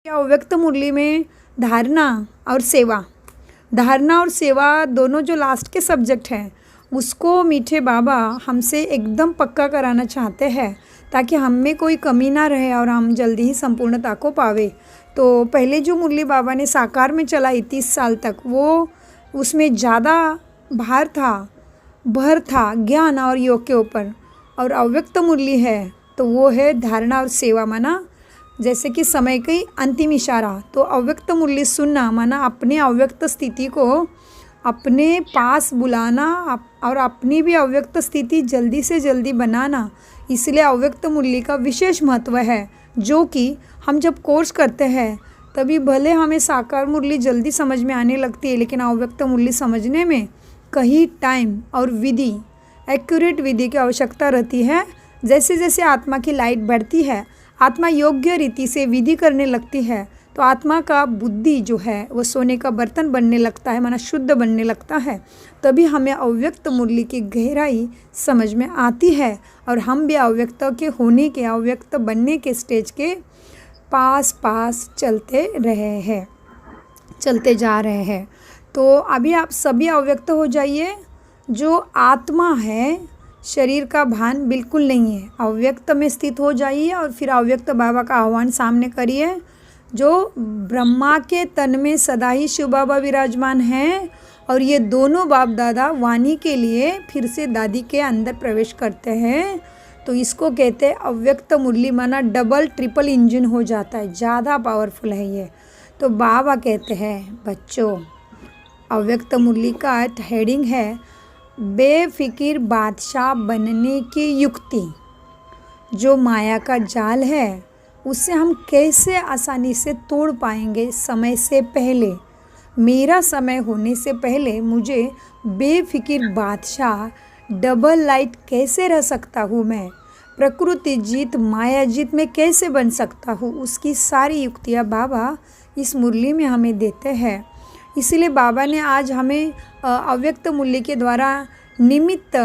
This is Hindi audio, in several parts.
अव्यक्त मुरली में धारणा और सेवा दोनों जो लास्ट के सब्जेक्ट हैं उसको मीठे बाबा हमसे एकदम पक्का कराना चाहते हैं ताकि हम में कोई कमी ना रहे और हम जल्दी ही संपूर्णता को पावे। तो पहले जो मुरली बाबा ने साकार में चलाई 30 साल तक, वो उसमें ज़्यादा भर था ज्ञान और योग के ऊपर, और अव्यक्त मुरली है तो वो है धारणा और सेवा, माना जैसे कि समय की अंतिम इशारा। तो अव्यक्त मुरली सुनना माना अपने अव्यक्त स्थिति को अपने पास बुलाना और अपनी भी अव्यक्त स्थिति जल्दी से जल्दी बनाना। इसलिए अव्यक्त मुरली का विशेष महत्व है, जो कि हम जब कोर्स करते हैं तभी भले हमें साकार मुरली जल्दी समझ में आने लगती है, लेकिन अव्यक्त मुरली समझने में कहीं टाइम और विधि, एक्यूरेट विधि की आवश्यकता रहती है। जैसे जैसे आत्मा की लाइट बढ़ती है, आत्मा योग्य रीति से विधि करने लगती है, तो आत्मा का बुद्धि जो है वो सोने का बर्तन बनने लगता है, माना शुद्ध बनने लगता है। तभी हमें अव्यक्त मुरली की गहराई समझ में आती है और हम भी अव्यक्त के होने के, अव्यक्त बनने के स्टेज के पास चलते जा रहे हैं। तो अभी आप सभी अव्यक्त हो जाइए। जो आत्मा है, शरीर का भान बिल्कुल नहीं है, अव्यक्त में स्थित हो जाइए और फिर अव्यक्त बाबा का आह्वान सामने करिए। जो ब्रह्मा के तन में सदा ही शिव बाबा विराजमान हैं और ये दोनों बाप दादा वाणी के लिए फिर से दादी के अंदर प्रवेश करते हैं। तो इसको कहते हैं अव्यक्त मुरली, माना डबल ट्रिपल इंजन हो जाता है, ज़्यादा पावरफुल है ये। तो बाबा कहते हैं बच्चों, अव्यक्त मुरली का हेडिंग है बेफिकिर बादशाह बनने की युक्ति। जो माया का जाल है उससे हम कैसे आसानी से तोड़ पाएंगे। समय से पहले, मेरा समय होने से पहले मुझे बेफिकिर बादशाह डबल लाइट कैसे रह सकता हूँ मैं, प्रकृति जीत माया जीत में कैसे बन सकता हूँ, उसकी सारी युक्तियाँ बाबा इस मुरली में हमें देते हैं। इसीलिए बाबा ने आज हमें अव्यक्त मुरली के द्वारा निमित्त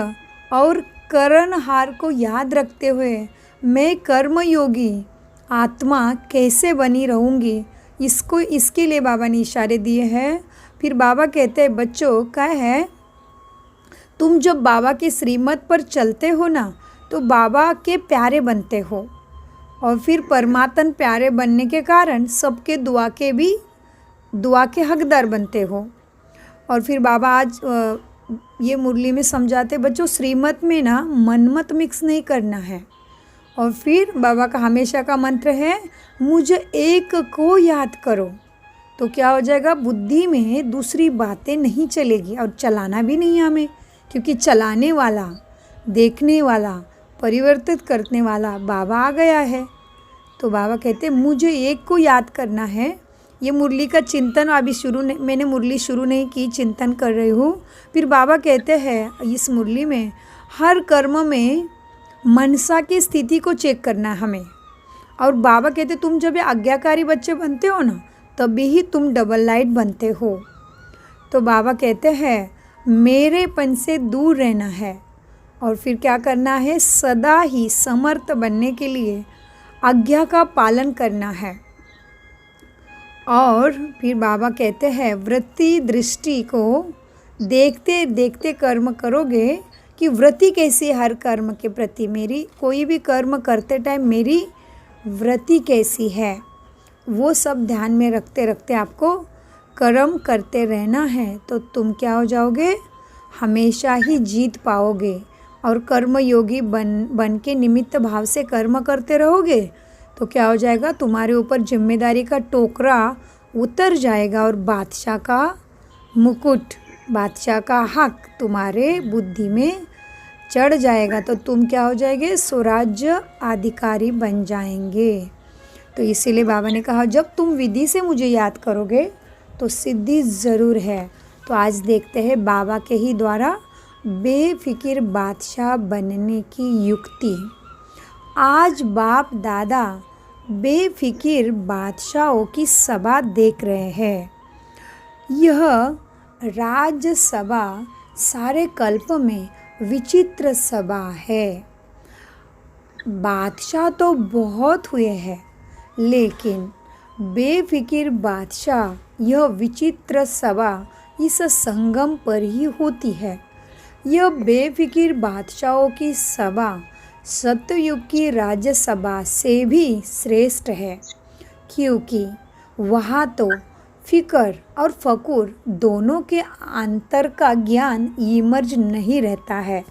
और करणहार को याद रखते हुए मैं कर्मयोगी आत्मा कैसे बनी रहूँगी, इसके लिए बाबा ने इशारे दिए हैं। फिर बाबा कहते हैं बच्चों, क्या है, तुम जब बाबा के श्रीमत पर चलते हो ना तो बाबा के प्यारे बनते हो, और फिर परमात्म प्यारे बनने के कारण सबके दुआ के हकदार बनते हो। और फिर बाबा आज ये मुरली में समझाते बच्चों, श्रीमत में ना मनमत मिक्स नहीं करना है। और फिर बाबा का हमेशा का मंत्र है मुझे एक को याद करो। तो क्या हो जाएगा, बुद्धि में दूसरी बातें नहीं चलेगी और चलाना भी नहीं हमें, क्योंकि चलाने वाला, देखने वाला, परिवर्तित करने वाला बाबा आ गया है। तो बाबा कहते मुझे एक को याद करना है। ये मुरली का चिंतन अभी मैंने मुरली शुरू नहीं की, चिंतन कर रही हूँ। फिर बाबा कहते हैं इस मुरली में हर कर्म में मनसा की स्थिति को चेक करना है हमें। और बाबा कहते तुम जब आज्ञाकारी बच्चे बनते हो ना तभी ही तुम डबल लाइट बनते हो। तो बाबा कहते हैं मेरेपन से दूर रहना है और फिर क्या करना है, सदा ही समर्थ बनने के लिए आज्ञा का पालन करना है। और फिर बाबा कहते हैं वृत्ति दृष्टि को देखते देखते कर्म करोगे कि वृत्ति कैसी है, हर कर्म के प्रति मेरी, कोई भी कर्म करते टाइम मेरी वृत्ति कैसी है, वो सब ध्यान में रखते रखते आपको कर्म करते रहना है। तो तुम क्या हो जाओगे, हमेशा ही जीत पाओगे और कर्म योगी बन के निमित्त भाव से कर्म करते रहोगे तो क्या हो जाएगा, तुम्हारे ऊपर जिम्मेदारी का टोकरा उतर जाएगा और बादशाह का मुकुट, बादशाह का हक तुम्हारे बुद्धि में चढ़ जाएगा। तो तुम क्या हो जाएंगे, स्वराज्य अधिकारी बन जाएंगे। तो इसीलिए बाबा ने कहा जब तुम विधि से मुझे याद करोगे तो सिद्धि ज़रूर है। तो आज देखते हैं बाबा के ही द्वारा बेफिकिर बादशाह बनने की युक्ति। आज बाप दादा बेफिकिर बादशाहों की सभा देख रहे हैं। यह राजसभा सारे कल्प में विचित्र सभा है। बादशाह तो बहुत हुए हैं, लेकिन बेफिकिर बादशाह यह विचित्र सभा इस संगम पर ही होती है। यह बेफिकिर बादशाहों की सभा सत्ययुग की राज्यसभा से भी श्रेष्ठ है, क्योंकि वहाँ तो फिकर और फकूर दोनों के अंतर का ज्ञान इमर्ज नहीं रहता है।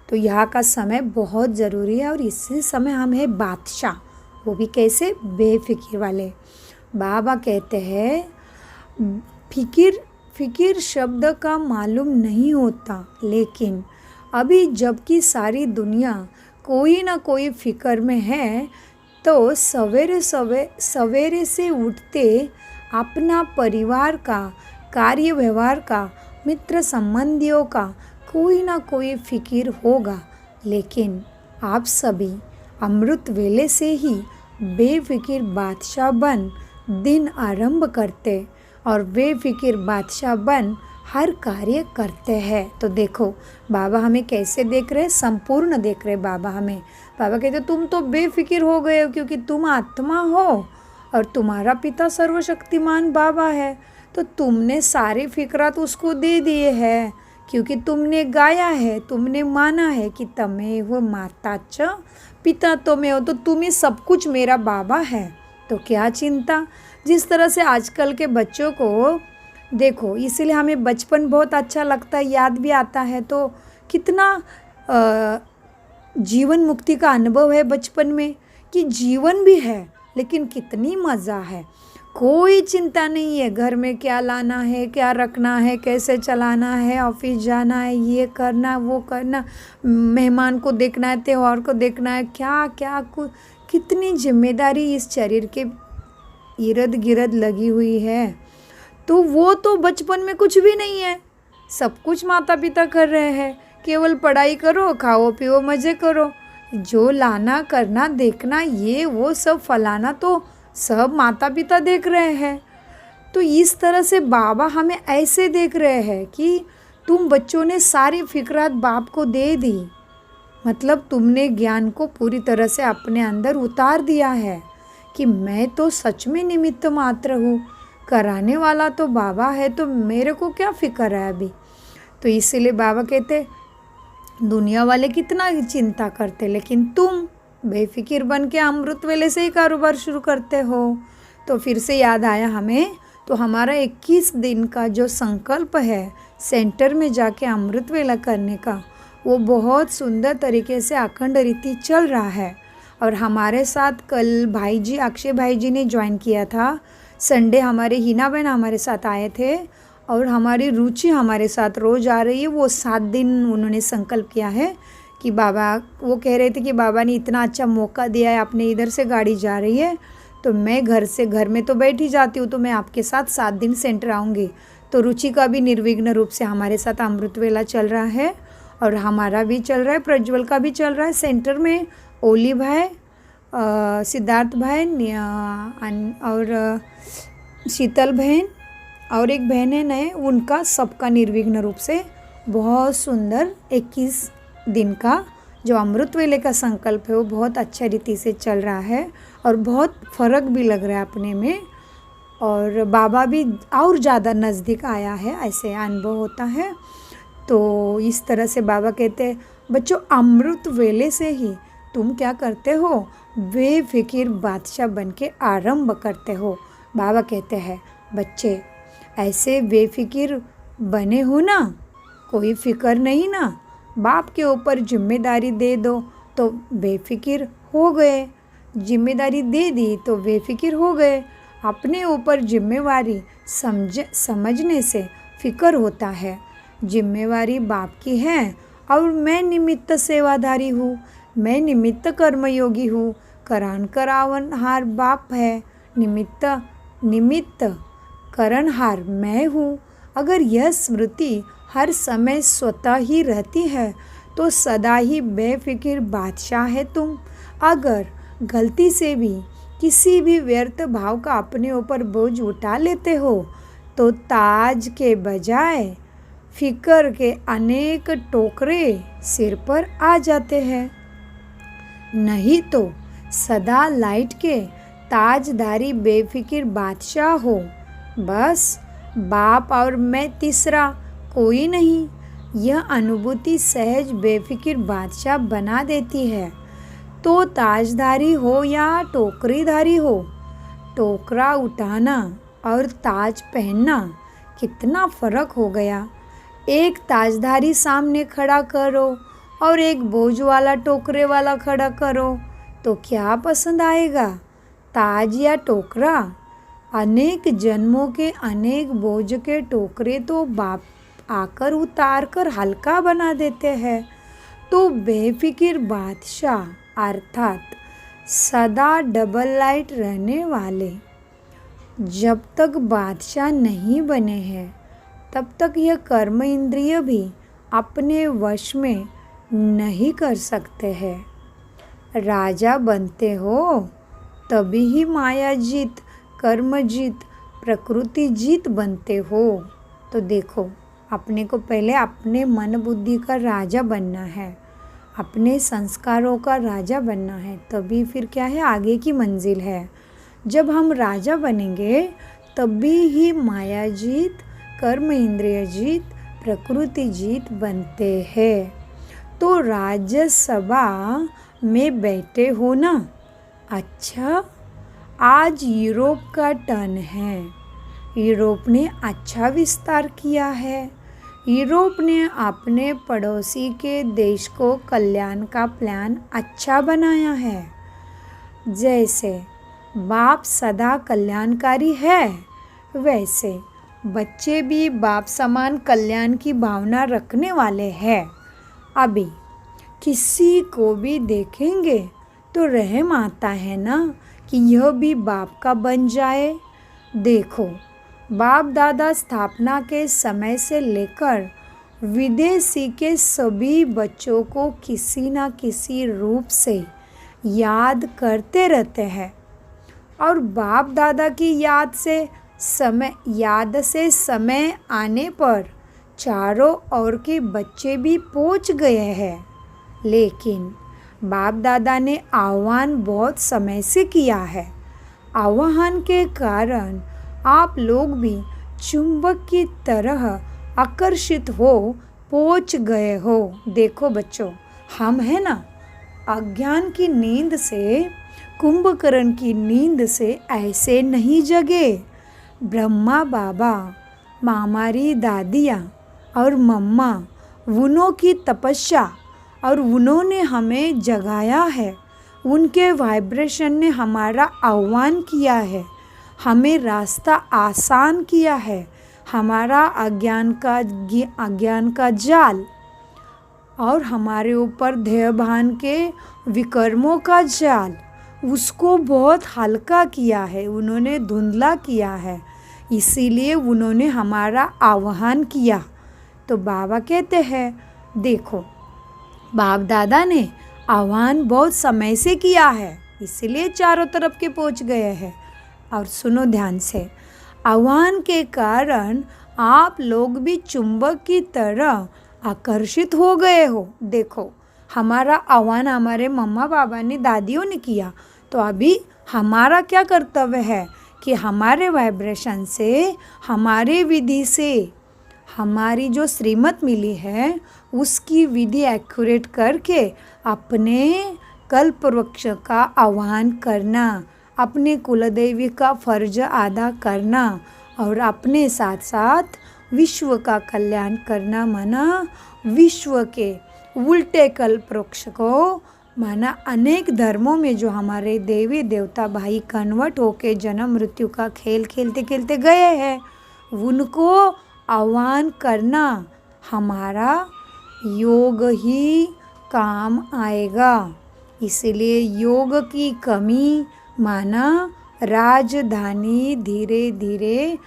तो यहाँ का समय बहुत ज़रूरी है और इसी समय हम हैं बादशाह, वो भी कैसे, बेफिक्र वाले। बाबा कहते हैं फिकिर शब्द का मालूम नहीं होता, लेकिन अभी जबकि सारी दुनिया कोई ना कोई फिक्र में है, तो सवेरे से उठते अपना परिवार का, कार्य व्यवहार का, मित्र संबंधियों का कोई ना कोई फिक्र होगा। लेकिन आप सभी अमृत वेले से ही बेफिक्र बादशाह बन दिन आरंभ करते और बेफिक्र बादशाह बन हर कार्य करते हैं। तो देखो बाबा हमें कैसे देख रहे, संपूर्ण देख रहे बाबा हमें। बाबा कहते तुम तो बेफिक्र हो गए हो क्योंकि तुम आत्मा हो और तुम्हारा पिता सर्वशक्तिमान बाबा है। तो तुमने सारी फिक्रात उसको दे दिए हैं, क्योंकि तुमने गाया है, तुमने माना है कि तमेव माता च पिता तुम्हें हो, तो तुम ही सब कुछ मेरा बाबा है। तो क्या चिंता। जिस तरह से आजकल के बच्चों को देखो, इसलिए हमें बचपन बहुत अच्छा लगता है, याद भी आता है। तो कितना जीवन मुक्ति का अनुभव है बचपन में, कि जीवन भी है लेकिन कितनी मज़ा है। कोई चिंता नहीं है, घर में क्या लाना है, क्या रखना है, कैसे चलाना है, ऑफिस जाना है, ये करना वो करना, मेहमान को देखना है, त्योहार को देखना है, क्या क्या कितनी जिम्मेदारी इस शरीर के इर्द गिर्द लगी हुई है। तो वो तो बचपन में कुछ भी नहीं है, सब कुछ माता पिता कर रहे हैं। केवल पढ़ाई करो, खाओ पियो, मज़े करो, जो लाना करना देखना ये वो सब फलाना तो सब माता पिता देख रहे हैं। तो इस तरह से बाबा हमें ऐसे देख रहे हैं कि तुम बच्चों ने सारी फिक्रात बाप को दे दी, मतलब तुमने ज्ञान को पूरी तरह से अपने अंदर उतार दिया है कि मैं तो सच में निमित्त मात्र हूँ, कराने वाला तो बाबा है, तो मेरे को क्या फिक्र है अभी। तो इसीलिए बाबा कहते दुनिया वाले कितना चिंता करते, लेकिन तुम बेफिक्र बन के अमृत वेले से ही कारोबार शुरू करते हो। तो फिर से याद आया हमें, तो हमारा 21 दिन का जो संकल्प है सेंटर में जाके अमृत वेला करने का, वो बहुत सुंदर तरीके से अखंड रीति चल रहा है। और हमारे साथ कल भाई जी, अक्षय भाई जी ने ज्वाइन किया था। संडे हमारे हिना बहन हमारे साथ आए थे और हमारी रुचि हमारे साथ रोज़ आ रही है। वो 7 दिन उन्होंने संकल्प किया है कि बाबा, वो कह रहे थे कि बाबा ने इतना अच्छा मौका दिया है, अपने इधर से गाड़ी जा रही है, तो मैं घर में तो बैठ ही जाती हूँ, तो मैं आपके साथ 7 दिन सेंटर आऊँगी। तो रुचि का भी निर्विघ्न रूप से हमारे साथ अमृत वेला चल रहा है और हमारा भी चल रहा है, प्रज्वल का भी चल रहा है। सेंटर में ओली भाई, सिद्धार्थ भाई और शीतल बहन और एक बहन है नए, उनका सबका निर्विघ्न रूप से बहुत सुंदर 21 दिन का जो अमृत वेले का संकल्प है वो बहुत अच्छा रीति से चल रहा है और बहुत फ़र्क भी लग रहा है अपने में। और बाबा भी और ज़्यादा नज़दीक आया है, ऐसे अनुभव होता है। तो इस तरह से बाबा कहते हैं बच्चों, अमृत वेले से ही तुम क्या करते हो, बेफिक्र बादशाह बन के आरंभ करते हो। बाबा कहते हैं बच्चे ऐसे बेफिक्र बने हो ना, कोई फिक्र नहीं ना, बाप के ऊपर जिम्मेदारी दे दो तो बेफिक्र हो गए, जिम्मेदारी दे दी तो बेफिक्र हो गए। अपने ऊपर जिम्मेवारी समझने से फिक्र होता है। जिम्मेवारी बाप की है और मैं निमित्त सेवाधारी हूँ, मैं निमित्त कर्मयोगी हूँ, करावनहार बाप है, निमित्त करणहार मैं हूँ। अगर यह स्मृति हर समय स्वतः ही रहती है तो सदा ही बेफिक्र बादशाह है तुम। अगर गलती से भी किसी भी व्यर्थ भाव का अपने ऊपर बोझ उठा लेते हो तो ताज के बजाय फिक्र के अनेक टोकरे सिर पर आ जाते हैं। नहीं तो सदा लाइट के ताजधारी बेफिक्र बादशाह हो, बस बाप और मैं तीसरा कोई नहीं। यह अनुभूति सहज बेफिक्र बादशाह बना देती है। तो ताजधारी हो या टोकरीधारी हो, टोकरा उठाना और ताज पहनना कितना फ़र्क हो गया। एक ताजधारी सामने खड़ा करो और एक बोझ वाला टोकरे वाला खड़ा करो तो क्या पसंद आएगा, ताज या टोकरा? अनेक जन्मों के अनेक बोझ के टोकरे तो बाप आकर उतार कर हल्का बना देते हैं। तो बेफिक्र बादशाह अर्थात सदा डबल लाइट रहने वाले जब तक बादशाह नहीं बने हैं, तब तक यह कर्म इंद्रिय भी अपने वश में नहीं कर सकते हैं। राजा बनते हो तभी ही माया जीत, कर्म जीत, प्रकृति जीत बनते हो। तो देखो, अपने को पहले अपने मन बुद्धि का राजा बनना है, अपने संस्कारों का राजा बनना है, तभी फिर क्या है, आगे की मंजिल है। जब हम राजा बनेंगे तभी ही माया जीत, कर्म इंद्रिय जीत, प्रकृति जीत बनते हैं। तो राज्यसभा में बैठे हो ना? अच्छा, आज यूरोप का टर्न है। यूरोप ने अच्छा विस्तार किया है। यूरोप ने अपने पड़ोसी के देश को कल्याण का प्लान अच्छा बनाया है। जैसे बाप सदा कल्याणकारी है, वैसे बच्चे भी बाप समान कल्याण की भावना रखने वाले हैं। अभी किसी को भी देखेंगे तो रहम आता है ना कि यह भी बाप का बन जाए। देखो, बाप दादा स्थापना के समय से लेकर विदेशी के सभी बच्चों को किसी न किसी रूप से याद करते रहते हैं और बाप दादा की याद से समय आने पर चारों ओर के बच्चे भी पहुंच गए हैं। लेकिन बाप दादा ने आह्वान बहुत समय से किया है। आह्वान के कारण आप लोग भी चुंबक की तरह आकर्षित हो पहुंच गए हो। देखो बच्चों, हम है ना, अज्ञान की नींद से, कुंभकर्ण की नींद से ऐसे नहीं जगे। ब्रह्मा बाबा, हमारी दादियाँ और मम्मा, उन्हों की तपस्या और उन्होंने हमें जगाया है। उनके वाइब्रेशन ने हमारा आह्वान किया है, हमें रास्ता आसान किया है। हमारा अज्ञान का जाल और हमारे ऊपर ध्येयभान के विकर्मों का जाल, उसको बहुत हल्का किया है, उन्होंने धुंधला किया है। इसीलिए उन्होंने हमारा आह्वान किया। तो बाबा कहते हैं, देखो, बाप दादा ने आह्वान बहुत समय से किया है, इसीलिए चारों तरफ के पहुंच गए हैं। और सुनो ध्यान से, आह्वान के कारण आप लोग भी चुंबक की तरह आकर्षित हो गए हो। देखो, हमारा आह्वान हमारे मम्मा बाबा ने, दादियों ने किया, तो अभी हमारा क्या कर्तव्य है कि हमारे वाइब्रेशन से, हमारे विधि से, हमारी जो श्रीमत मिली है उसकी विधि एक्यूरेट करके अपने कल्प वृक्ष का आह्वान करना, अपने कुलदेवी का फर्ज अदा करना और अपने साथ साथ विश्व का कल्याण करना, माना विश्व के उल्टे कल्प वृक्ष को, माना अनेक धर्मों में जो हमारे देवी देवता भाई कन्वर्ट होके जन्म मृत्यु का खेल खेलते खेलते गए हैं, उनको आह्वान करना हमारा योग ही काम आएगा। इसलिए योग की कमी, माना राजधानी धीरे धीरे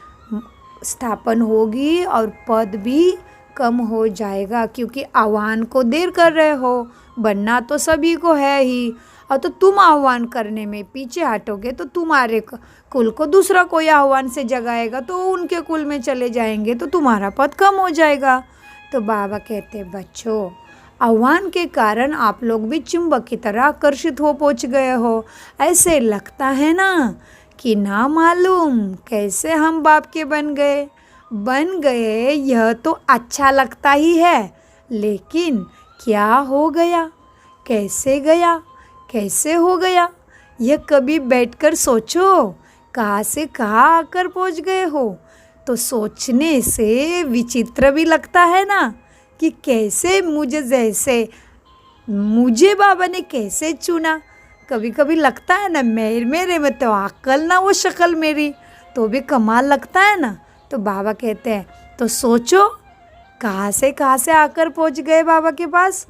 स्थापन होगी और पद भी कम हो जाएगा, क्योंकि आह्वान को देर कर रहे हो। बनना तो सभी को है ही, और तो तुम आह्वान करने में पीछे हटोगे तो तुम्हारे कुल को दूसरा कोई आह्वान से जगाएगा, तो उनके कुल में चले जाएंगे, तो तुम्हारा पद कम हो जाएगा। तो बाबा कहते, बच्चों, आह्वान के कारण आप लोग भी चुंबक की तरह आकर्षित हो पहुँच गए हो। ऐसे लगता है ना कि ना मालूम कैसे हम बाप के बन गए। यह तो अच्छा लगता ही है, लेकिन क्या हो गया, कैसे गया, कैसे हो गया, यह कभी बैठकर सोचो। कहाँ से कहाँ आकर पहुँच गए हो। तो सोचने से विचित्र भी लगता है ना कि कैसे मुझे बाबा ने कैसे चुना। कभी कभी लगता है ना मेरे में तो अक्ल ना वो शक्ल मेरी, तो भी कमाल लगता है ना। तो बाबा कहते हैं तो सोचो कहाँ से आकर पहुँच गए बाबा के पास।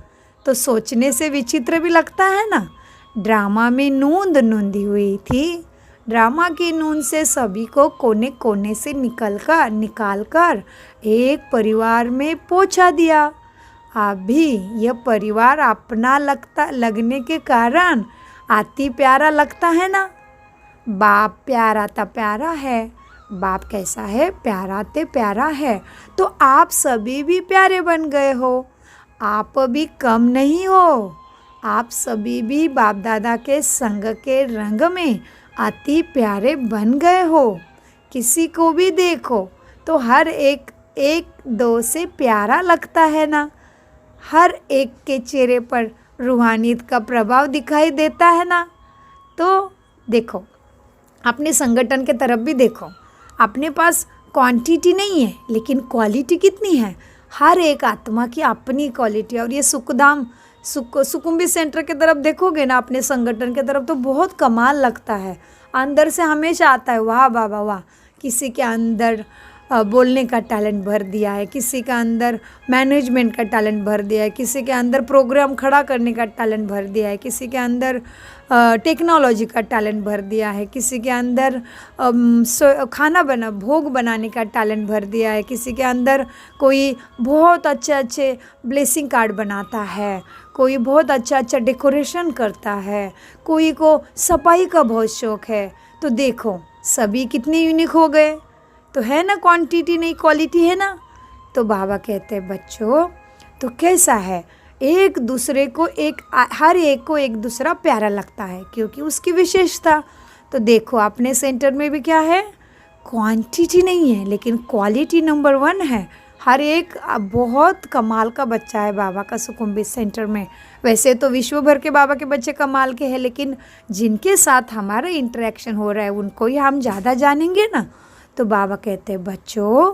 तो सोचने से विचित्र भी लगता है ना। ड्रामा में नूंद नूंदी हुई थी। ड्रामा की नूंद से सभी को कोने कोने से निकाल कर एक परिवार में पहुंचा दिया। अभी यह परिवार अपना लगने के कारण अति प्यारा लगता है ना। बाप प्यारा था प्यारा है। बाप कैसा है, प्यारा ते प्यारा है। तो आप सभी भी प्यारे बन गए हो। आप भी कम नहीं हो। आप सभी भी बाप दादा के संग के रंग में अति प्यारे बन गए हो। किसी को भी देखो तो हर एक दो से प्यारा लगता है ना। हर एक के चेहरे पर रूहानियत का प्रभाव दिखाई देता है ना। तो देखो अपने संगठन के तरफ भी देखो, अपने पास क्वांटिटी नहीं है लेकिन क्वालिटी कितनी है। हर एक आत्मा की अपनी क्वालिटी। और ये सुकुम्बी सेंटर की तरफ देखोगे ना, अपने संगठन की तरफ, तो बहुत कमाल लगता है। अंदर से हमेशा आता है वाह बाबा वाह। किसी के अंदर बोलने का टैलेंट भर दिया है, किसी के अंदर मैनेजमेंट का टैलेंट भर दिया है, किसी के अंदर प्रोग्राम खड़ा करने का टैलेंट भर दिया है, किसी के अंदर टेक्नोलॉजी का टैलेंट भर दिया है, किसी के अंदर भोग बनाने का टैलेंट भर दिया है, किसी के अंदर कोई बहुत अच्छे ब्लेसिंग कार्ड बनाता है, कोई बहुत अच्छा डेकोरेशन करता है, कोई को सफाई का बहुत शौक है। तो देखो सभी कितने यूनिक हो गए। तो है ना, क्वांटिटी नहीं क्वालिटी है ना। तो बाबा कहते हैं बच्चों तो कैसा है, एक दूसरे को हर एक को एक दूसरा प्यारा लगता है क्योंकि उसकी विशेषता। तो देखो अपने सेंटर में भी क्या है, क्वांटिटी नहीं है लेकिन क्वालिटी नंबर 1 है। हर एक बहुत कमाल का बच्चा है बाबा का सुकुम्बी सेंटर में। वैसे तो विश्व भर के बाबा के बच्चे कमाल के हैं, लेकिन जिनके साथ हमारा इंटरेक्शन हो रहा है उनको ही हम ज़्यादा जानेंगे ना। तो बाबा कहते हैं बच्चों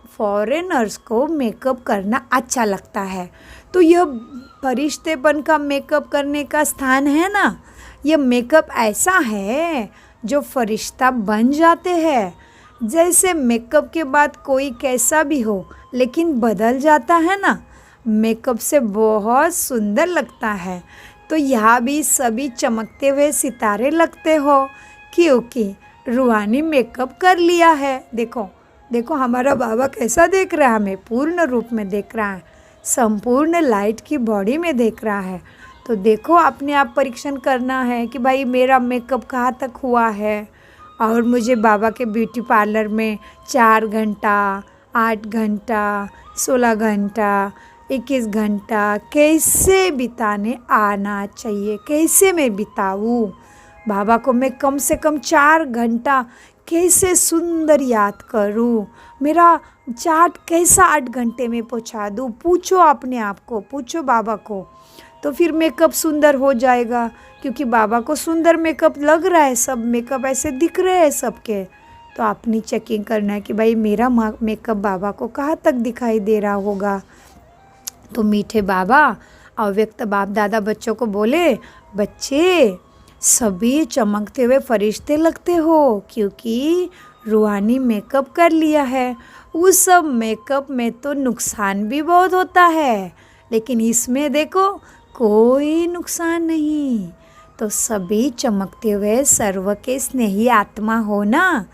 फॉरेनर्स को मेकअप करना अच्छा लगता है। तो यह फरिश्तेपन का मेकअप करने का स्थान है ना। यह मेकअप ऐसा है जो फरिश्ता बन जाते हैं। जैसे मेकअप के बाद कोई कैसा भी हो लेकिन बदल जाता है ना, मेकअप से बहुत सुंदर लगता है। तो यहाँ भी सभी चमकते हुए सितारे लगते हो क्योंकि रूहानी मेकअप कर लिया है। देखो हमारा बाबा कैसा देख रहा है, हमें पूर्ण रूप में देख रहा है, संपूर्ण लाइट की बॉडी में देख रहा है। तो देखो अपने आप परीक्षण करना है कि भाई मेरा मेकअप कहाँ तक हुआ है। और मुझे बाबा के ब्यूटी पार्लर में 4 घंटा, 8 घंटा, 16 घंटा, 21 घंटा कैसे बिताने आना चाहिए, कैसे मैं बिताऊँ। बाबा को मैं कम से कम 4 घंटा कैसे सुंदर याद करूँ, मेरा चार्ट कैसा 8 घंटे में पहुँचा दूँ। पूछो अपने आप को, पूछो बाबा को, तो फिर मेकअप सुंदर हो जाएगा। क्योंकि बाबा को सुंदर मेकअप लग रहा है, सब मेकअप ऐसे दिख रहे हैं सबके। तो अपनी चेकिंग करना है कि भाई मेरा मेकअप बाबा को कहाँ तक दिखाई दे रहा होगा। तो मीठे बाबा अव्यक्त बाप दादा बच्चों को बोले, बच्चे सभी चमकते हुए फरिश्ते लगते हो क्योंकि रूहानी मेकअप कर लिया है। उस सब मेकअप में तो नुकसान भी बहुत होता है, लेकिन इसमें देखो कोई नुकसान नहीं। तो सभी चमकते हुए सर्व के स्नेही आत्मा हो ना।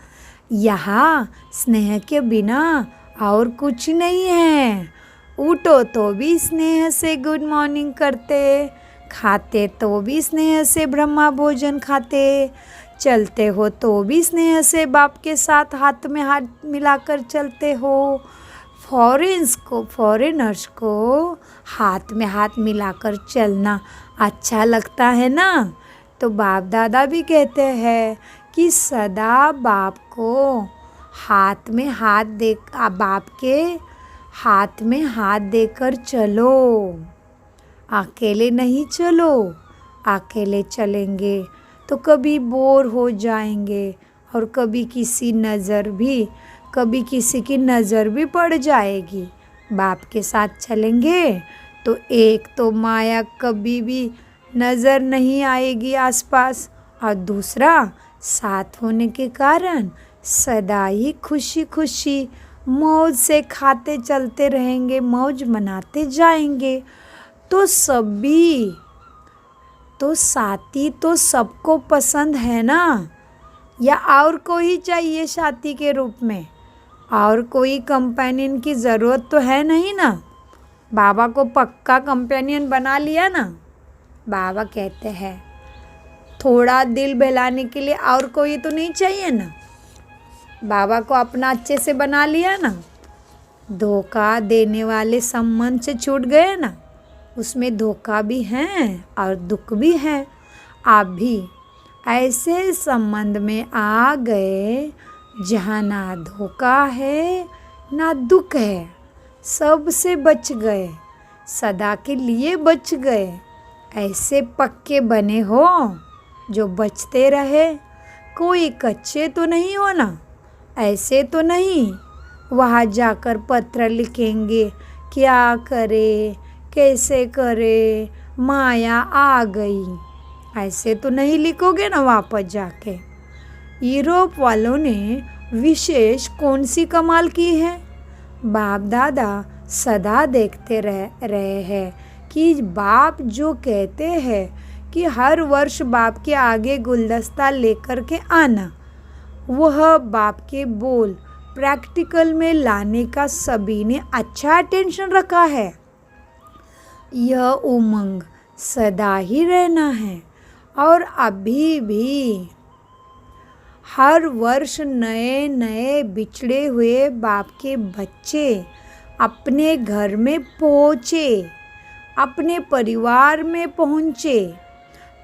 यहाँ स्नेह के बिना और कुछ नहीं है। उठो तो भी स्नेह से गुड मॉर्निंग करते, खाते तो भी स्नेह से ब्रह्मा भोजन खाते, चलते हो तो भी स्नेह से बाप के साथ हाथ में हाथ मिलाकर चलते हो, फॉरेनर्स को हाथ में हाथ मिलाकर चलना अच्छा लगता है ना। तो बाप दादा भी कहते हैं कि सदा बाप को हाथ में हाथ दे बाप के हाथ में हाथ देकर चलो, अकेले नहीं चलो। अकेले चलेंगे तो कभी बोर हो जाएंगे और कभी किसी की नज़र भी पड़ जाएगी। बाप के साथ चलेंगे तो एक तो माया कभी भी नज़र नहीं आएगी आसपास, और दूसरा साथ होने के कारण सदा ही खुशी खुशी मौज से खाते चलते रहेंगे, मौज मनाते जाएंगे। तो साथी तो सबको पसंद है ना, या और कोई चाहिए साथी के रूप में? और कोई कंपेनियन की ज़रूरत तो है नहीं ना। बाबा को पक्का कंपेनियन बना लिया ना। बाबा कहते हैं थोड़ा दिल बहलाने के लिए और कोई तो नहीं चाहिए ना। बाबा को अपना अच्छे से बना लिया ना। धोखा देने वाले संबंध से छूट गए ना। उसमें धोखा भी है और दुख भी है। आप भी ऐसे संबंध में आ गए जहाँ ना धोखा है ना दुख है, सबसे बच गए, सदा के लिए बच गए। ऐसे पक्के बने हो जो बचते रहे। कोई कच्चे तो नहीं हो ना। ऐसे तो नहीं वहाँ जाकर पत्र लिखेंगे क्या करे, कैसे करे, माया आ गई। ऐसे तो नहीं लिखोगे ना वापस जाके। यूरोप वालों ने विशेष कौन सी कमाल की है? बाप दादा सदा देखते रहे हैं कि बाप जो कहते हैं कि हर वर्ष बाप के आगे गुलदस्ता लेकर के आना, वह बाप के बोल प्रैक्टिकल में लाने का सभी ने अच्छा अटेंशन रखा है। यह उमंग सदा ही रहना है और अभी भी हर वर्ष नए नए बिछड़े हुए बाप के बच्चे अपने घर में पहुँचे, अपने परिवार में पहुँचे।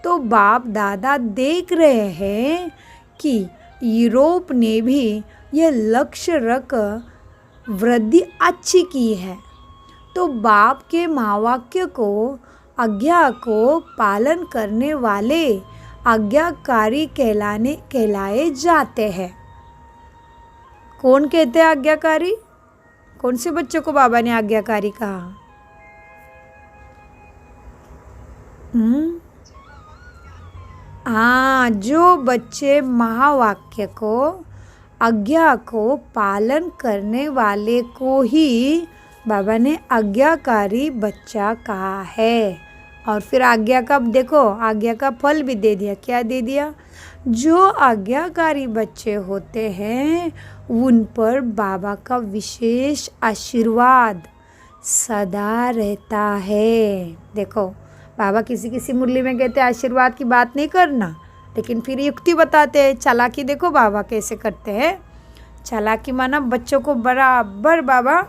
तो बाप दादा देख रहे हैं कि यूरोप ने भी यह लक्ष्य रख वृद्धि अच्छी की है। तो बाप के महावाक्य को, आज्ञा को पालन करने वाले आज्ञाकारी कहलाए जाते हैं। कौन कहते हैं आज्ञाकारी? कौन से बच्चों को बाबा ने आज्ञाकारी कहा? हाँ, जो बच्चे महावाक्य को, आज्ञा को पालन करने वाले को ही बाबा ने आज्ञाकारी बच्चा कहा है। और फिर आज्ञा का देखो, आज्ञा का फल भी दे दिया। क्या दे दिया? जो आज्ञाकारी बच्चे होते हैं उन पर बाबा का विशेष आशीर्वाद सदा रहता है। देखो, बाबा किसी मुरली में कहते हैं आशीर्वाद की बात नहीं करना, लेकिन फिर युक्ति बताते हैं। चालाकी देखो बाबा कैसे करते हैं। चालाकी माना बच्चों को बराबर बाबा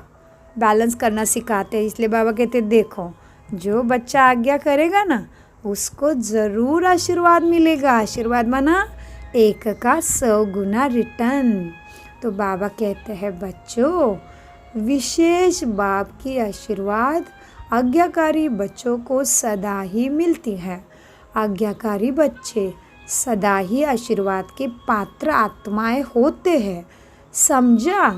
बैलेंस करना सिखाते हैं। इसलिए बाबा कहते हैं देखो, जो बच्चा आज्ञा करेगा ना उसको ज़रूर आशीर्वाद मिलेगा। आशीर्वाद माना 1 का 100 गुना रिटर्न। तो बाबा कहते हैं बच्चों, विशेष बाप की आशीर्वाद आज्ञाकारी बच्चों को सदा ही मिलती है। आज्ञाकारी बच्चे सदा ही आशीर्वाद के पात्र आत्माएं होते हैं। समझा?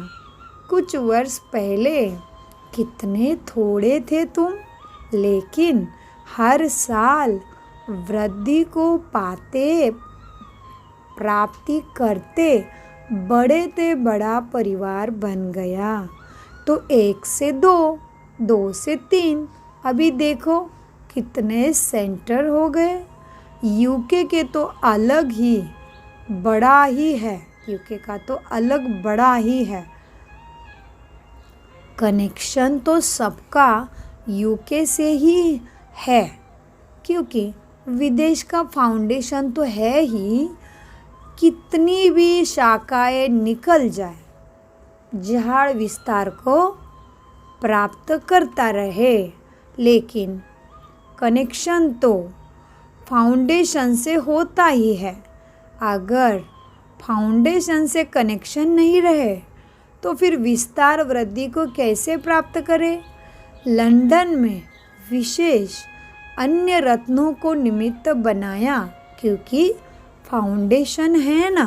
कुछ वर्ष पहले कितने थोड़े थे तुम, लेकिन हर साल वृद्धि को पाते, प्राप्ति करते बड़े ते बड़ा परिवार बन गया। तो 1 से 2, 2 से 3, अभी देखो कितने सेंटर हो गए। यूके के तो अलग ही बड़ा ही है। यूके का तो अलग बड़ा ही है। कनेक्शन तो सबका यूके से ही है, क्योंकि विदेश का फाउंडेशन तो है ही। कितनी भी शाखाएं निकल जाए, झाड़ विस्तार को प्राप्त करता रहे। लेकिन कनेक्शन तो फाउंडेशन से होता ही है। अगर फाउंडेशन से कनेक्शन नहीं रहे तो फिर विस्तार वृद्धि को कैसे प्राप्त करें? लंदन में विशेष अन्य रत्नों को निमित्त बनाया, क्योंकि फाउंडेशन है ना।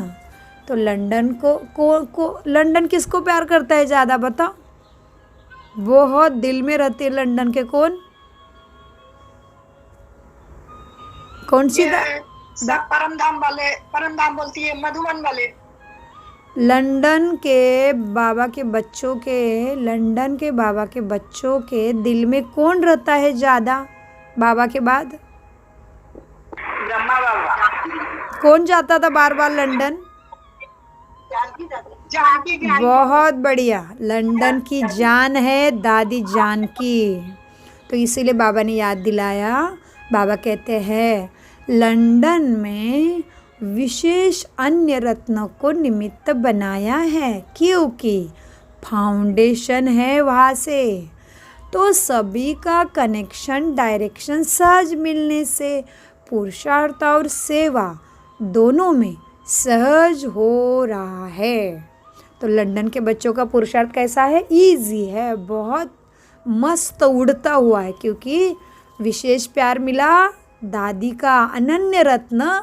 तो लंदन को लंदन किसको प्यार करता है ज़्यादा बताओ? बहुत दिल में रहते हैं लंदन के। कौन सी परम धाम बोलती है, मधुबन वाले। लंदन के बाबा के बच्चों के दिल में कौन रहता है ज़्यादा बाबा के बाद? ब्रह्मा बाबा। कौन जाता था बार बार लंदन? जानकी। बहुत बढ़िया, लंदन की जान है दादी जानकी। तो इसीलिए बाबा ने याद दिलाया। बाबा कहते हैं लंदन में विशेष अन्य रत्नों को निमित्त बनाया है, क्योंकि फाउंडेशन है वहाँ से। तो सभी का कनेक्शन डायरेक्शन सहज मिलने से पुरुषार्थ और सेवा दोनों में सहज हो रहा है। तो लंदन के बच्चों का पुरुषार्थ कैसा है? इजी है, बहुत मस्त उड़ता हुआ है, क्योंकि विशेष प्यार मिला। दादी का अनन्य रत्न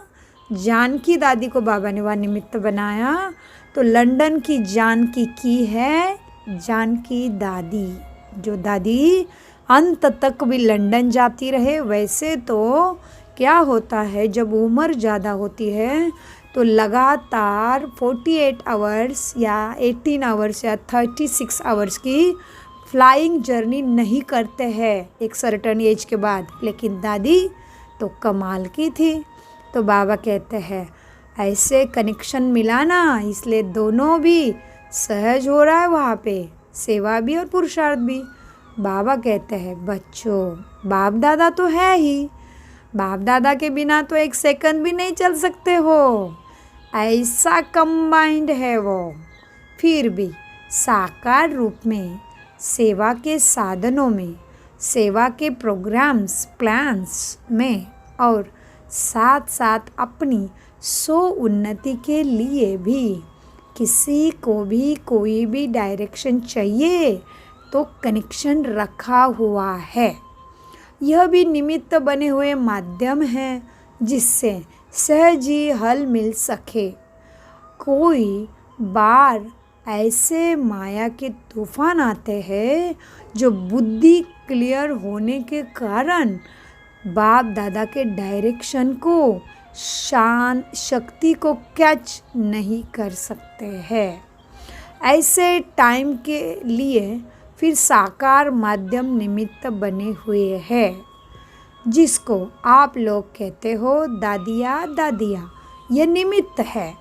जानकी दादी को बाबा ने वहाँ निमित्त बनाया। तो लंदन की जानकी है जानकी दादी, जो दादी अंत तक भी लंदन जाती रहे। वैसे तो क्या होता है, जब उम्र ज़्यादा होती है तो लगातार 48 आवर्स या 18 आवर्स या 36 आवर्स की फ्लाइंग जर्नी नहीं करते हैं एक सर्टन एज के बाद। लेकिन दादी तो कमाल की थी। तो बाबा कहते हैं ऐसे कनेक्शन मिला ना, इसलिए दोनों भी सहज हो रहा है वहाँ पे, सेवा भी और पुरुषार्थ भी। बाबा कहते हैं बच्चों, बाप दादा तो है ही, बाप दादा के बिना तो एक सेकंड भी नहीं चल सकते हो, ऐसा कंबाइंड है वो। फिर भी साकार रूप में सेवा के साधनों में, सेवा के प्रोग्राम्स प्लान्स में, और साथ साथ अपनी उन्नति के लिए भी किसी को भी कोई भी डायरेक्शन चाहिए तो कनेक्शन रखा हुआ है। यह भी निमित्त बने हुए माध्यम है जिससे सहज ही हल मिल सके। कोई बार ऐसे माया के तूफान आते हैं जो बुद्धि क्लियर होने के कारण बाप दादा के डायरेक्शन को, शान शक्ति को कैच नहीं कर सकते हैं। ऐसे टाइम के लिए फिर साकार माध्यम निमित्त बने हुए हैं, जिसको आप लोग कहते हो दादिया। यह निमित्त है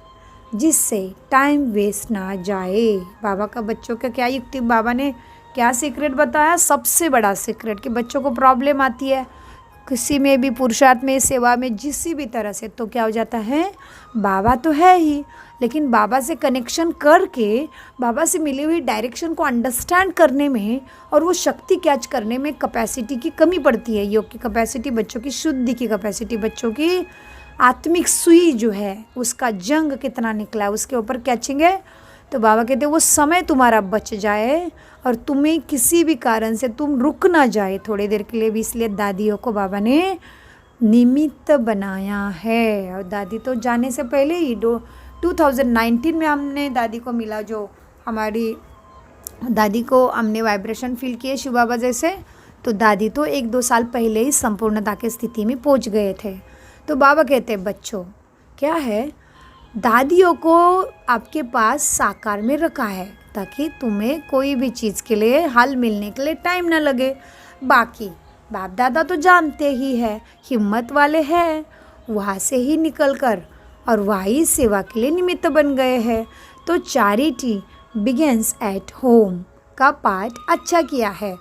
जिससे टाइम वेस्ट ना जाए। बाबा का बच्चों का क्या युक्ति, बाबा ने क्या सीक्रेट बताया? सबसे बड़ा सीक्रेट कि बच्चों को प्रॉब्लम आती है किसी में भी, पुरुषार्थ में, सेवा में, जिस भी तरह से, तो क्या हो जाता है, बाबा तो है ही, लेकिन बाबा से कनेक्शन करके बाबा से मिली हुई डायरेक्शन को अंडरस्टैंड करने में और वो शक्ति कैच करने में कैपेसिटी की कमी पड़ती है। योग की कैपेसिटी, बच्चों की शुद्धि की कैपेसिटी, बच्चों की आत्मिक सुई जो है उसका जंग कितना निकला है उसके ऊपर कैचिंग है। तो बाबा कहते हैं वो समय तुम्हारा बच जाए और तुम्हें किसी भी कारण से तुम रुक ना जाए थोड़ी देर के लिए भी, इसलिए दादियों को बाबा ने निमित्त बनाया है। और दादी तो जाने से पहले ही 2019 में हमने दादी को मिला, जो हमारी दादी को हमने वाइब्रेशन फील किए शिव बाबा जैसे। तो दादी तो 1-2 साल पहले ही संपूर्णता की स्थिति में पहुंच गए थे। तो बाबा कहते हैं बच्चों क्या है, दादियों को आपके पास साकार में रखा है ताकि तुम्हें कोई भी चीज़ के लिए हल मिलने के लिए टाइम ना लगे। बाकी बाप दादा तो जानते ही है, हिम्मत वाले हैं, वहाँ से ही निकल कर और वही सेवा के लिए निमित्त बन गए हैं। तो चैरिटी बिगिंस एट होम का पाठ अच्छा किया है,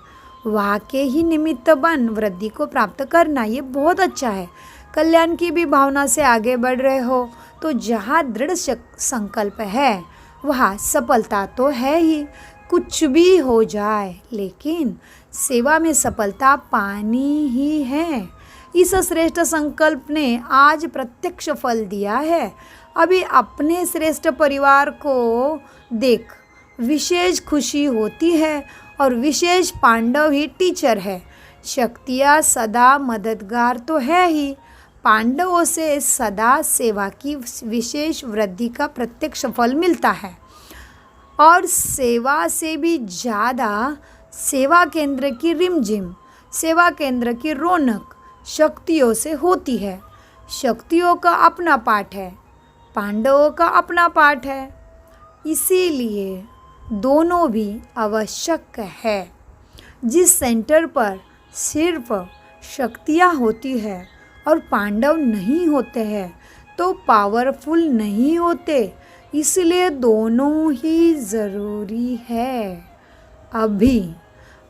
वहाँ के ही निमित्त बन वृद्धि को प्राप्त करना, ये बहुत अच्छा है। कल्याण की भी भावना से आगे बढ़ रहे हो तो जहाँ दृढ़ संकल्प है वहाँ सफलता तो है ही। कुछ भी हो जाए, लेकिन सेवा में सफलता पानी ही है। इस श्रेष्ठ संकल्प ने आज प्रत्यक्ष फल दिया है। अभी अपने श्रेष्ठ परिवार को देख विशेष खुशी होती है, और विशेष पांडव ही टीचर है। शक्तियाँ सदा मददगार तो है ही, पांडवों से सदा सेवा की विशेष वृद्धि का प्रत्यक्ष फल मिलता है। और सेवा से भी ज़्यादा सेवा केंद्र की रिमझिम, सेवा केंद्र की रौनक शक्तियों से होती है। शक्तियों का अपना पाठ है, पांडवों का अपना पाठ है, इसीलिए दोनों भी आवश्यक है। जिस सेंटर पर सिर्फ शक्तियाँ होती है और पांडव नहीं होते हैं तो पावरफुल नहीं होते, इसलिए दोनों ही ज़रूरी है। अभी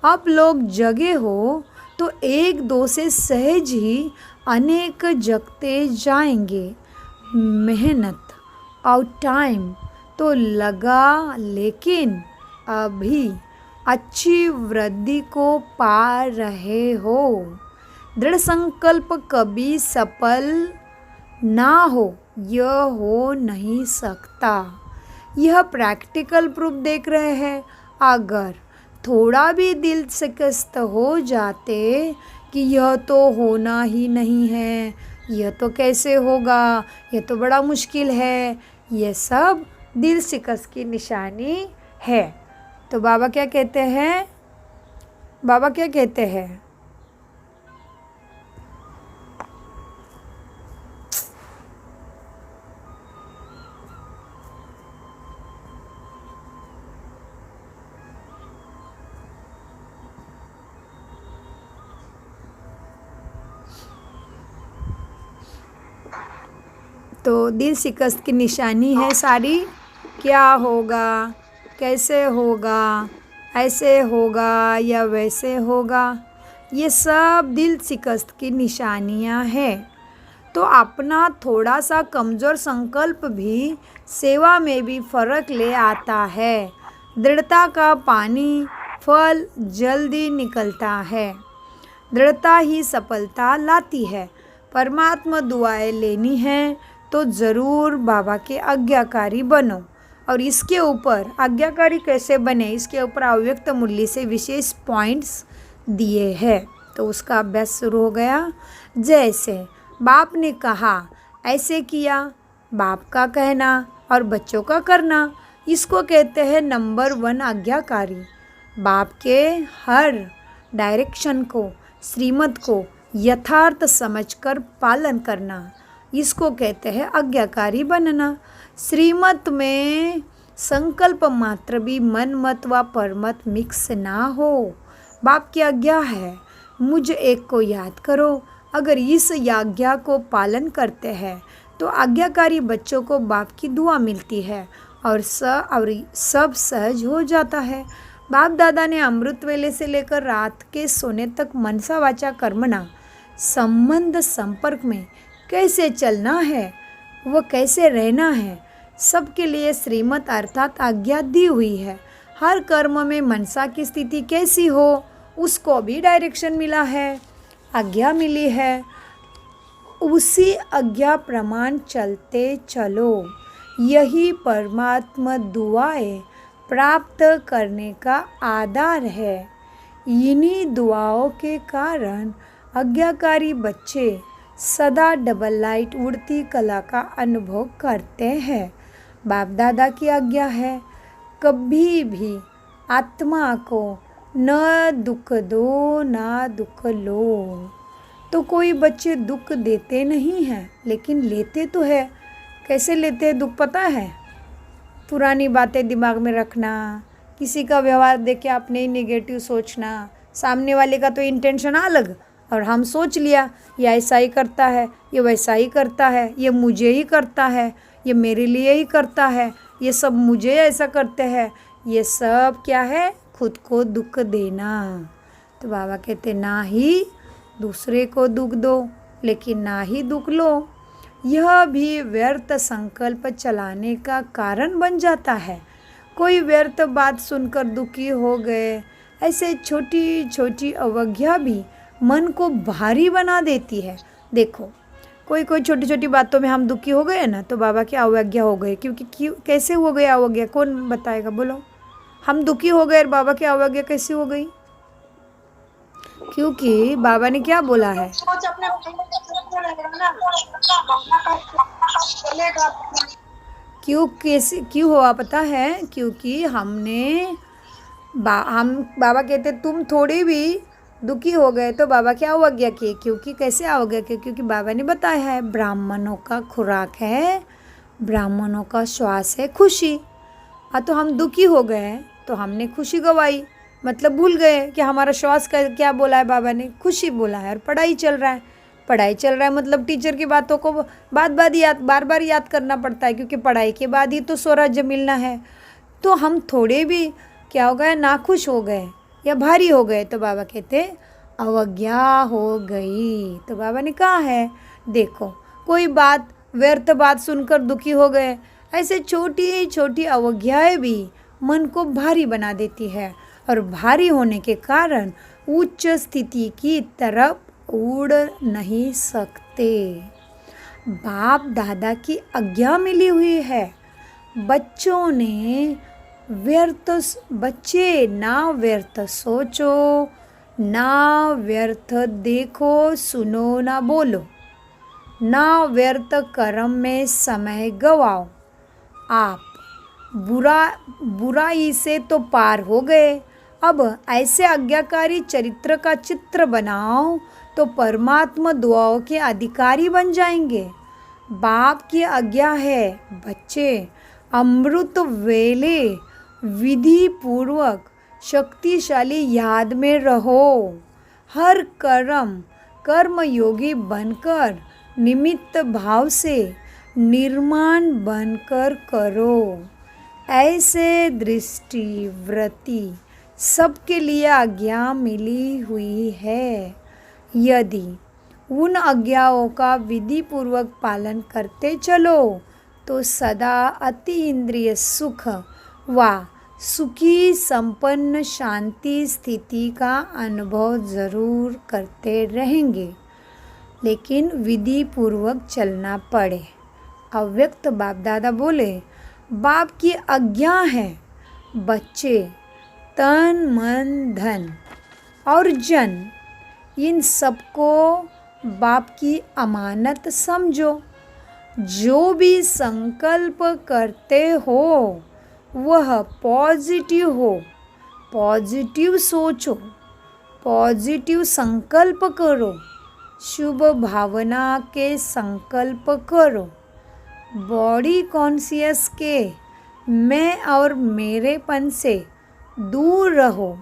आप लोग जगे हो तो एक दो से सहज ही अनेक जगते जाएंगे। मेहनत और टाइम तो लगा, लेकिन अभी अच्छी वृद्धि को पा रहे हो। दृढ़ संकल्प कभी सफल ना हो, यह हो नहीं सकता। यह प्रैक्टिकल प्रूफ देख रहे हैं। अगर थोड़ा भी दिल शिकस्त हो जाते कि यह तो होना ही नहीं है, यह तो कैसे होगा, यह तो बड़ा मुश्किल है, यह सब दिल शिकस्त की निशानी है। तो बाबा क्या कहते हैं? बाबा क्या कहते हैं? तो दिल शिकस्त की निशानी है सारी। क्या होगा, कैसे होगा, ऐसे होगा या वैसे होगा, ये सब दिल शिकस्त की निशानियां हैं। तो अपना थोड़ा सा कमज़ोर संकल्प भी सेवा में भी फ़र्क ले आता है। दृढ़ता का पानी फल जल्दी निकलता है। दृढ़ता ही सफलता लाती है। परमात्मा दुआएं लेनी है तो ज़रूर बाबा के आज्ञाकारी बनो। और इसके ऊपर आज्ञाकारी कैसे बने, इसके ऊपर अव्यक्त मुरली से विशेष पॉइंट्स दिए हैं। तो उसका अभ्यास शुरू हो गया। जैसे बाप ने कहा ऐसे किया, बाप का कहना और बच्चों का करना, इसको कहते हैं नंबर 1 आज्ञाकारी। बाप के हर डायरेक्शन को, श्रीमत को यथार्थ समझकर पालन करना, इसको कहते हैं आज्ञाकारी बनना। श्रीमत में संकल्प मात्र भी मन मत व परमत मिक्स ना हो। बाप की आज्ञा है मुझ एक को याद करो। अगर इस आज्ञा को पालन करते हैं तो आज्ञाकारी बच्चों को बाप की दुआ मिलती है और सब सहज हो जाता है। बाप दादा ने अमृत वेले से लेकर रात के सोने तक मनसा वाचा कर्मणा संबंध संपर्क में कैसे चलना है, वो कैसे रहना है, सबके लिए श्रीमत अर्थात आज्ञा दी हुई है। हर कर्म में मनसा की स्थिति कैसी हो उसको भी डायरेक्शन मिला है, आज्ञा मिली है। उसी आज्ञा प्रमाण चलते चलो, यही परमात्मा दुआएं प्राप्त करने का आधार है। इन्हीं दुआओं के कारण आज्ञाकारी बच्चे सदा डबल लाइट उड़ती कला का अनुभव करते हैं। बाप दादा की आज्ञा है कभी भी आत्मा को न दुख दो ना दुख लो। तो कोई बच्चे दुख देते नहीं हैं लेकिन लेते तो है। कैसे लेते हैं दुख पता है? पुरानी बातें दिमाग में रखना, किसी का व्यवहार देख के अपने ही नेगेटिव सोचना, सामने वाले का तो इंटेंशन अलग और हम सोच लिया ये ऐसा ही करता है, ये वैसा ही करता है, ये मुझे ही करता है, ये मेरे लिए ही करता है, ये सब मुझे ऐसा करते हैं। ये सब क्या है? खुद को दुख देना। तो बाबा कहते ना ही दूसरे को दुख दो लेकिन ना ही दुख लो। यह भी व्यर्थ संकल्प चलाने का कारण बन जाता है। कोई व्यर्थ बात सुनकर दुखी हो गए। ऐसे छोटी छोटी अवज्ञा भी मन को भारी बना देती है। देखो, कोई कोई छोटी छोटी बातों में हम दुखी हो गए ना, तो बाबा की अवज्ञा हो गई। क्यों कैसे हो गई अवज्ञा, कौन बताएगा, बोलो। हम दुखी हो गए और बाबा की अवज्ञा कैसे हो गई? क्योंकि बाबा ने क्या बोला है? सोच अपने रहेगा ना, बाबा का चलेगा। क्यों हुआ पता है? क्योंकि हम बाबा कहते तुम थोड़ी भी दुखी हो गए तो बाबा क्या अवज्ञा किए। क्योंकि कैसे अवज्ञा किए? क्योंकि बाबा ने बताया है ब्राह्मणों का खुराक है, ब्राह्मणों का श्वास है खुशी। तो हम दुखी हो गए तो हमने खुशी गवाई, मतलब भूल गए कि हमारा श्वास का क्या बोला है बाबा ने, खुशी बोला है। और पढ़ाई चल रहा है मतलब टीचर की बातों को बार बार याद करना पड़ता है, क्योंकि पढ़ाई के बाद ही तो स्वराज्य मिलना है। तो हम थोड़े भी क्या हो गए, नाखुश हो गए या भारी हो गए तो बाबा कहते अवज्ञा हो गई। तो बाबा ने कहा है देखो, कोई व्यर्थ बात सुनकर दुखी हो गए, ऐसे छोटी छोटी अवज्ञाएं भी मन को भारी बना देती है, और भारी होने के कारण उच्च स्थिति की तरफ उड़ नहीं सकते। बाप दादा की आज्ञा मिली हुई है। बच्चे ना व्यर्थ सोचो, ना व्यर्थ देखो सुनो ना बोलो, ना व्यर्थ कर्म में समय गवाओ। आप बुराई से तो पार हो गए, अब ऐसे आज्ञाकारी चरित्र का चित्र बनाओ तो परमात्मा दुआओं के अधिकारी बन जाएंगे। बाप की आज्ञा है बच्चे, अमृत वेले विधि पूर्वक शक्तिशाली याद में रहो। हर कर्म योगी बनकर निमित्त भाव से निर्माण बनकर करो। ऐसे दृष्टि वृत्ति सबके लिए आज्ञा मिली हुई है। यदि उन आज्ञाओं का विधि पूर्वक पालन करते चलो तो सदा अति इंद्रिय सुख व सुखी संपन्न शांति स्थिति का अनुभव ज़रूर करते रहेंगे, लेकिन विधि पूर्वक चलना पड़े। अव्यक्त बाप दादा बोले, बाप की आज्ञा है बच्चे, तन मन धन और जन इन सबको बाप की अमानत समझो। जो भी संकल्प करते हो वह पॉजिटिव हो, पॉजिटिव सोचो, पॉजिटिव संकल्प करो, शुभ भावना के संकल्प करो। बॉडी कॉन्शियस के मैं और मेरेपन से दूर रहो।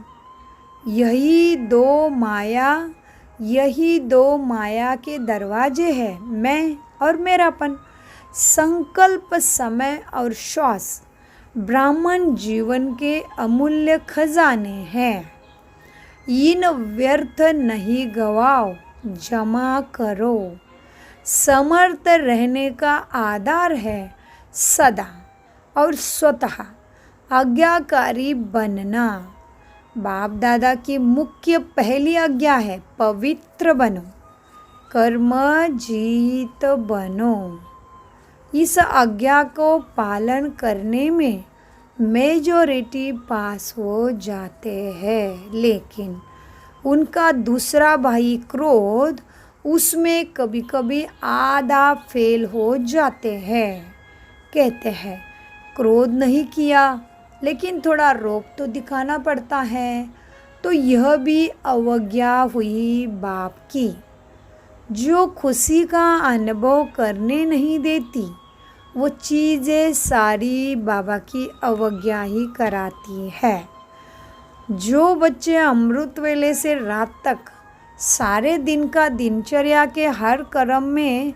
यही दो माया के दरवाजे हैं, मैं और मेरापन। संकल्प, समय और श्वास ब्राह्मण जीवन के अमूल्य खजाने हैं। इन व्यर्थ नहीं गवाओ, जमा करो। समर्थ रहने का आधार है सदा और स्वतः आज्ञाकारी बनना। बाप दादा की मुख्य पहली आज्ञा है पवित्र बनो, कर्म जीत बनो। इस आज्ञा को पालन करने में मेजॉरिटी पास हो जाते हैं, लेकिन उनका दूसरा भाई क्रोध, उसमें कभी कभी आधा फेल हो जाते हैं। कहते हैं क्रोध नहीं किया, लेकिन थोड़ा रोक तो दिखाना पड़ता है। तो यह भी अवज्ञा हुई बाप की, जो खुशी का अनुभव करने नहीं देती। वो चीज़ें सारी बाबा की अवज्ञा ही कराती है। जो बच्चे अमृत वेले से रात तक सारे दिन का दिनचर्या के हर कर्म में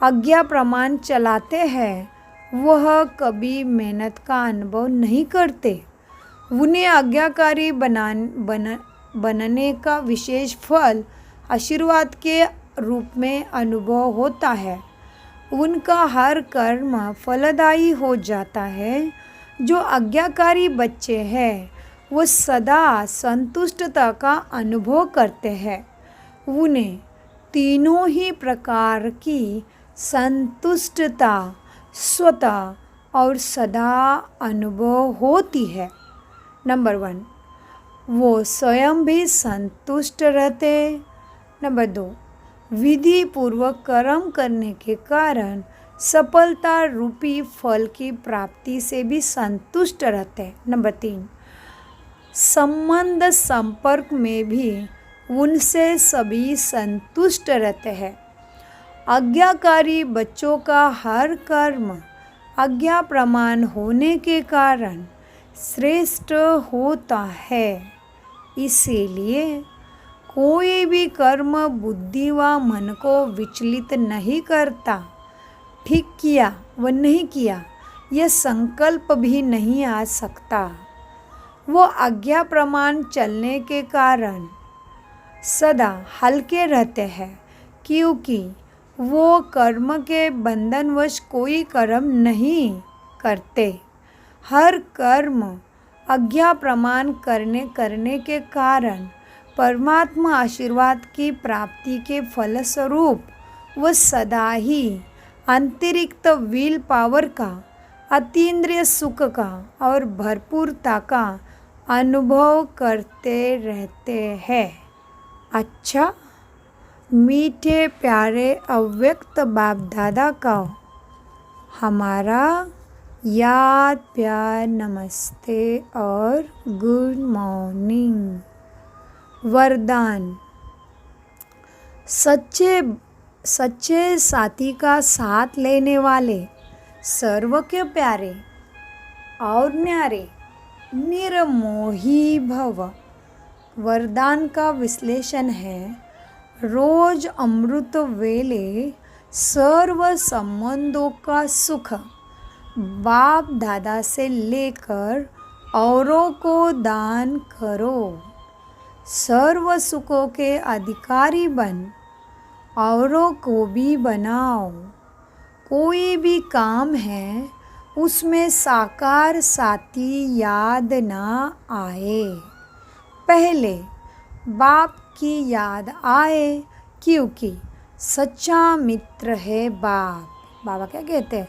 आज्ञा प्रमाण चलाते हैं, वह कभी मेहनत का अनुभव नहीं करते। उन्हें आज्ञाकारी बनने का विशेष फल आशीर्वाद के रूप में अनुभव होता है। उनका हर कर्म फलदायी हो जाता है। जो आज्ञाकारी बच्चे हैं वो सदा संतुष्टता का अनुभव करते हैं। उन्हें तीनों ही प्रकार की संतुष्टता स्वतः और सदा अनुभव होती है। नंबर 1, वो स्वयं भी संतुष्ट रहते। नंबर 2, विधि पूर्वक कर्म करने के कारण सफलता रूपी फल की प्राप्ति से भी संतुष्ट रहते। नंबर 3, संबंध संपर्क में भी उनसे सभी संतुष्ट रहते हैं। आज्ञाकारी बच्चों का हर कर्म आज्ञा प्रमाण होने के कारण श्रेष्ठ होता है। इसीलिए कोई भी कर्म बुद्धि व मन को विचलित नहीं करता। ठीक किया व नहीं किया यह संकल्प भी नहीं आ सकता। वो आज्ञा प्रमाण चलने के कारण सदा हल्के रहते हैं, क्योंकि वो कर्म के बंधनवश कोई कर्म नहीं करते। हर कर्म आज्ञा प्रमाण करने के कारण परमात्मा आशीर्वाद की प्राप्ति के फलस्वरूप वो सदा ही अतिरिक्त विल पावर का, अतीन्द्रिय सुख का और भरपूरता का अनुभव करते रहते हैं। अच्छा, मीठे प्यारे अव्यक्त बाप दादा का हमारा याद प्यार नमस्ते और गुड मॉर्निंग। वरदान, सच्चे साथी का साथ लेने वाले सर्व के प्यारे और न्यारे निर्मोही भव। वरदान का विश्लेषण है, रोज अमृत वेले सर्व संबंधों का सुख बाप दादा से लेकर औरों को दान करो। सर्व सुखों के अधिकारी बन औरों को भी बनाओ। कोई भी काम है उसमें साकार साथी याद ना आए, पहले बाप की याद आए, क्योंकि सच्चा मित्र है बाप। बाबा क्या कहते हैं,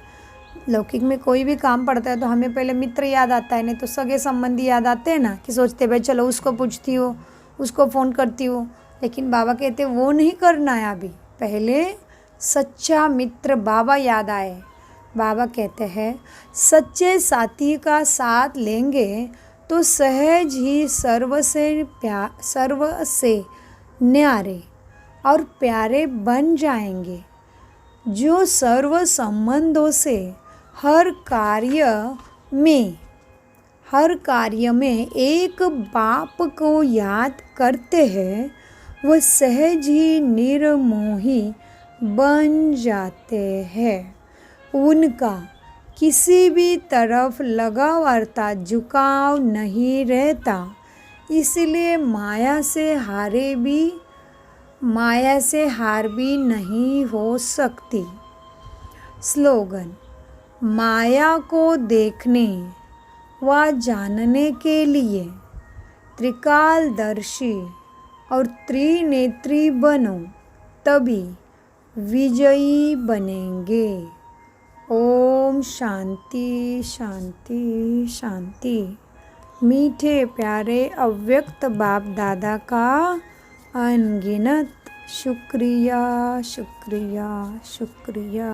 लौकिक में कोई भी काम पड़ता है तो हमें पहले मित्र याद आता है, नहीं तो सगे संबंधी याद आते हैं ना, कि सोचते भाई चलो उसको पूछती हूँ, उसको फ़ोन करती हूँ। लेकिन बाबा कहते वो नहीं करना है, अभी पहले सच्चा मित्र बाबा याद आए। बाबा कहते हैं सच्चे साथी का साथ लेंगे तो सहज ही सर्व से न्यारे और प्यारे बन जाएंगे। जो सर्व संबंधों से हर कार्य में एक बाप को याद करते हैं, वह सहज ही निर्मोही बन जाते हैं। उनका किसी भी तरफ लगाव अर्थात झुकाव नहीं रहता, इसलिए माया से हार भी नहीं हो सकती। स्लोगन, माया को देखने व जानने के लिए त्रिकालदर्शी और त्रिनेत्री बनो, तभी विजयी बनेंगे। ओम शांति शांति शांति। मीठे प्यारे अव्यक्त बाप दादा का अनगिनत शुक्रिया शुक्रिया शुक्रिया।